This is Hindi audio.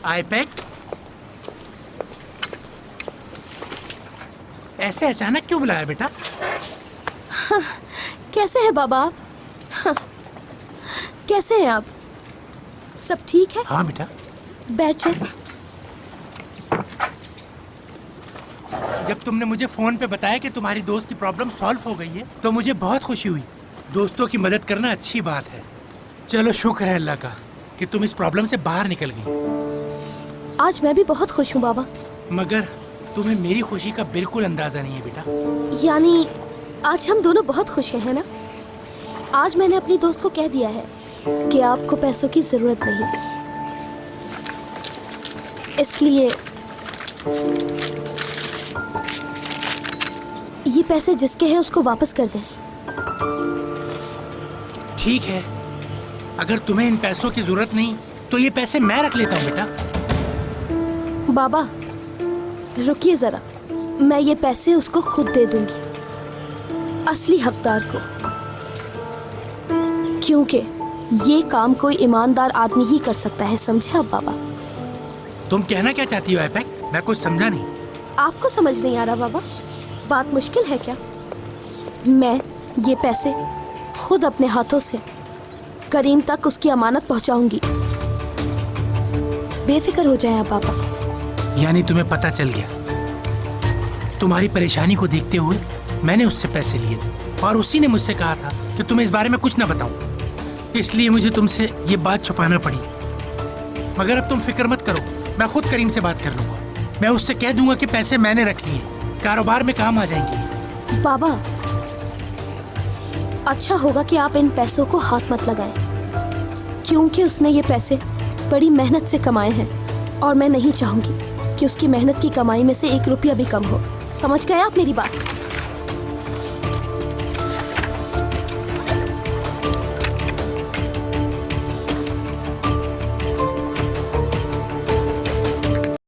आईपैक, ऐसे अचानक क्यों बुलाया बेटा? कैसे हैं बाबा आप? कैसे हैं आप? सब ठीक है? हाँ बेटा। बैठ जाओ। जब तुमने मुझे फोन पे बताया कि तुम्हारी दोस्त की प्रॉब्लम सॉल्व हो गई है तो मुझे बहुत खुशी हुई। दोस्तों की मदद करना अच्छी बात है। चलो शुक्र है अल्लाह का कि तुम इस प्रॉब्लम से बाहर निकल गई। आज मैं भी बहुत खुश हूँ बाबा। मगर तुम्हें मेरी खुशी का बिल्कुल अंदाजा नहीं है बेटा। यानी आज हम दोनों बहुत खुश हैं, है ना? आज मैंने अपनी दोस्त को कह दिया है कि आपको पैसों की जरूरत नहीं, इसलिए ये पैसे जिसके हैं उसको वापस कर दें। ठीक है, अगर तुम्हें इन पैसों की जरूरत नहीं तो ये पैसे मैं रख लेता हूँ बेटा। बाबा रुकिए जरा, मैं ये पैसे उसको खुद दे दूंगी, असली हकदार को, क्योंकि ये काम कोई ईमानदार आदमी ही कर सकता है, समझे आप बाबा? तुम कहना क्या चाहती हो आईपैक? मैं कुछ समझा नहीं। आपको समझ नहीं आ रहा बाबा? बात मुश्किल है क्या? मैं ये पैसे खुद अपने हाथों से करीम तक उसकी अमानत पहुंचाऊंगी। बेफिक्र हो जाएं आप बाबा। यानी तुम्हें पता चल गया? तुम्हारी परेशानी को देखते हुए मैंने उससे पैसे लिए थे और उसी ने मुझसे कहा था कि तुम्हें इस बारे में कुछ ना बताऊं, इसलिए मुझे तुमसे ये बात छुपाना पड़ी। मगर अब तुम फिक्र मत करो, मैं खुद करीम से बात कर लूंगा। मैं उससे कह दूंगा कि पैसे मैंने रख लिए, कारोबार में काम आ जाएंगे। बाबा अच्छा होगा कि आप इन पैसों को हाथ मत लगाएं, क्योंकि उसने ये पैसे बड़ी मेहनत से कमाए हैं और मैं नहीं चाहूंगी कि उसकी मेहनत की कमाई में से 1 रुपया भी कम हो। समझ गए आप मेरी बात?